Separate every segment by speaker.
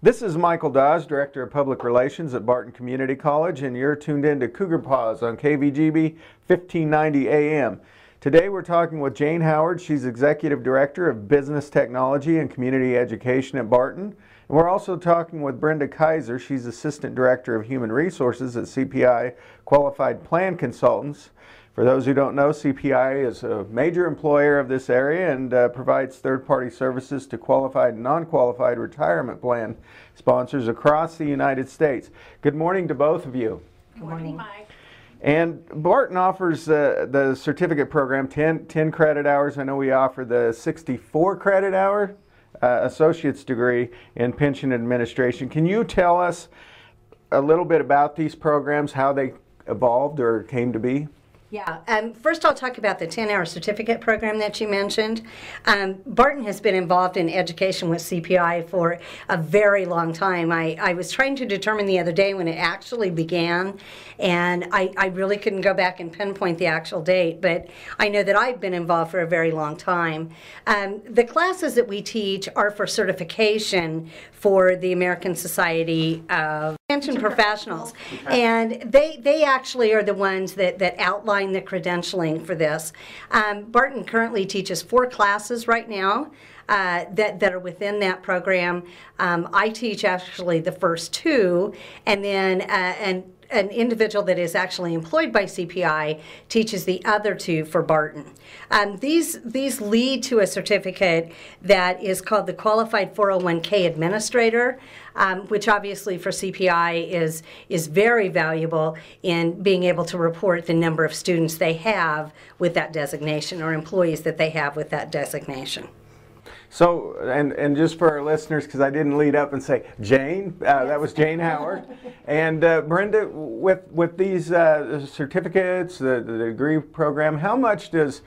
Speaker 1: This is Michael Dawes, Director of Public Relations at Barton Community College, and you're tuned in to Cougar Paws on KVGB 1590 AM. Today we're talking with Jane Howard. She's Executive Director of Business Technology and Community Education at Barton. And we're also talking with Brenda Kaiser. She's Assistant Director of Human Resources at CPI Qualified Plan Consultants. For those who don't know, CPI is a major employer of this area and provides third-party services to qualified and non-qualified retirement plan sponsors across the United States. Good morning to both of you.
Speaker 2: Good morning, Mike.
Speaker 1: And Barton offers the certificate program, 10 credit hours. I know we offer the 64 credit hour associate's degree in pension administration. Can you tell us a little bit about these programs, how they evolved or came to be?
Speaker 2: Yeah, first I'll talk about the 10-hour certificate program that you mentioned. Barton has been involved in education with CPI for a very long time. I was trying to determine the other day when it actually began, and I really couldn't go back and pinpoint the actual date, but I know that I've been involved for a very long time. The classes that we teach are for certification for the American Society of Pension Professionals, and they actually are the ones that outline the credentialing for this. Barton currently teaches 4 classes right now that are within that program. I teach actually the first 2, and then an individual that is actually employed by CPI teaches the other 2 for Barton. These lead to a certificate that is called the Qualified 401k Administrator, which obviously for CPI is very valuable in being able to report the number of students they have with that designation or employees that they have with that designation.
Speaker 1: So, and just for our listeners, because I didn't lead up and say Jane, that was Jane Howard. And Brenda, with these certificates, the degree program, how much does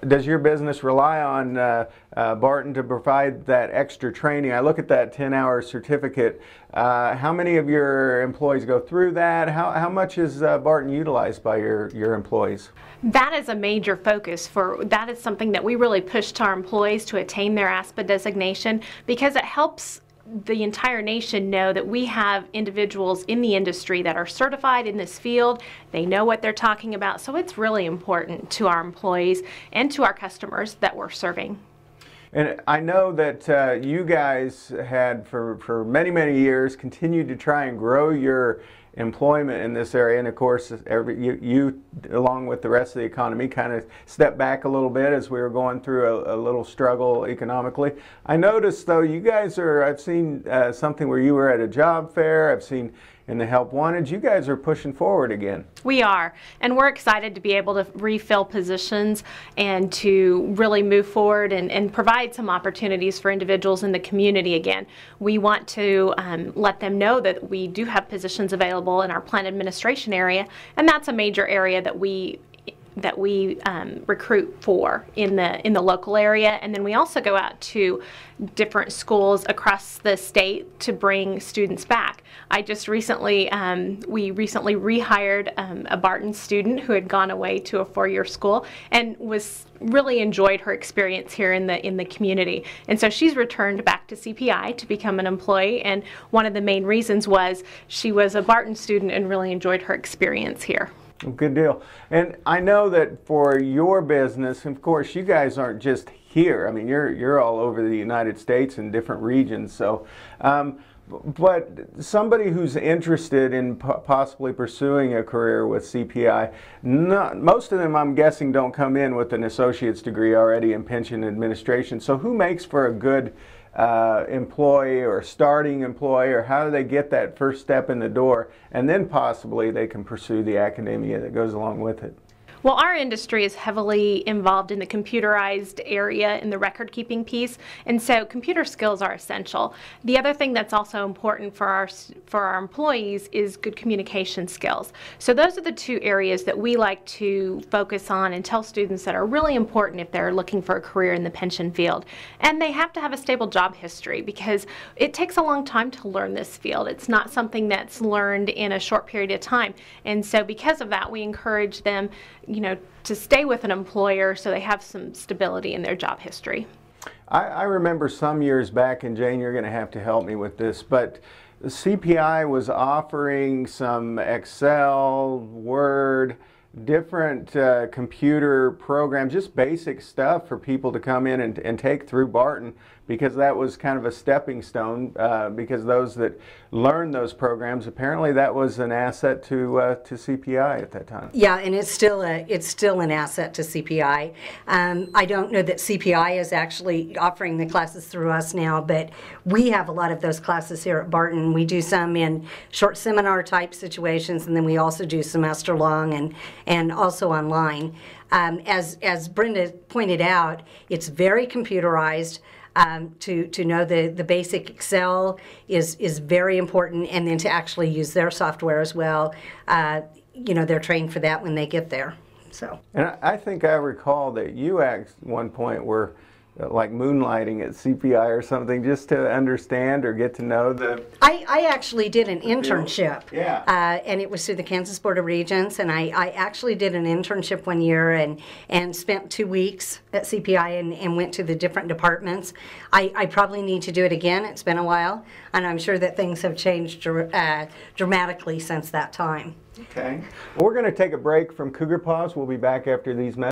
Speaker 1: your business rely on Barton to provide that extra training? I look at that 10-hour certificate. How many of your employees go through that? How much is Barton utilized by your employees?
Speaker 3: That is a major focus that is something that we really push to our employees to attain their ASPA designation, because it helps the entire nation know that we have individuals in the industry that are certified in this field. They know what they're talking about, so it's really important to our employees and to our customers that we're serving.
Speaker 1: And I know that you guys had for many years continued to try and grow your employment in this area, and of course you along with the rest of the economy kind of stepped back a little bit as we were going through a little struggle economically. I noticed though you guys I've seen something where you were at a job fair, I've seen in the Help Wanted, you guys are pushing forward again.
Speaker 3: We are, and we're excited to be able to refill positions and to really move forward and provide some opportunities for individuals in the community again. We want to let them know that we do have positions available in our plan administration area, and that's a major area that we recruit for in the local area, and then we also go out to different schools across the state to bring students back. We recently rehired a Barton student who had gone away to a 4-year school and really enjoyed her experience here in the community, and so she's returned back to CPI to become an employee, and one of the main reasons was she was a Barton student and really enjoyed her experience here.
Speaker 1: Good deal. And I know that for your business, of course, you guys aren't just here. I mean, you're all over the United States in different regions. So, but somebody who's interested in possibly pursuing a career with CPI, most of them, I'm guessing, don't come in with an associate's degree already in pension administration. So, who makes for a good employee or starting employee, or how do they get that first step in the door, and then possibly they can pursue the academia that goes along with it?
Speaker 3: Well, our industry is heavily involved in the computerized area in the record keeping piece, and so computer skills are essential. The other thing that's also important for our employees is good communication skills. So those are the 2 areas that we like to focus on and tell students that are really important if they're looking for a career in the pension field. And they have to have a stable job history, because it takes a long time to learn this field. It's not something that's learned in a short period of time, and so because of that, we encourage them to stay with an employer so they have some stability in their job history.
Speaker 1: I remember some years back, and Jane, you're going to have to help me with this, but the CPI was offering some Excel, Word, different computer programs, just basic stuff for people to come in and take through Barton, because that was kind of a stepping stone, because those that learned those programs, apparently that was an asset to CPI at that time.
Speaker 2: Yeah, and it's still an asset to CPI. I don't know that CPI is actually offering the classes through us now, but we have a lot of those classes here at Barton. We do some in short seminar type situations, and then we also do semester long and also online. As Brenda pointed out, it's very computerized. To know the basic Excel is very important, and then to actually use their software as well. You know, they're trained for that when they get there. So. And
Speaker 1: I think I recall that you at one point were like moonlighting at CPI or something, just to understand or get to know the...
Speaker 2: I actually did an internship.
Speaker 1: Yeah.
Speaker 2: And it was through the Kansas Board of Regents, and I actually did an internship one year and spent 2 weeks at CPI and went to the different departments. I probably need to do it again. It's been a while, and I'm sure that things have changed dramatically since that time.
Speaker 1: Okay. Well, we're going to take a break from Cougar Paws. We'll be back after these messages.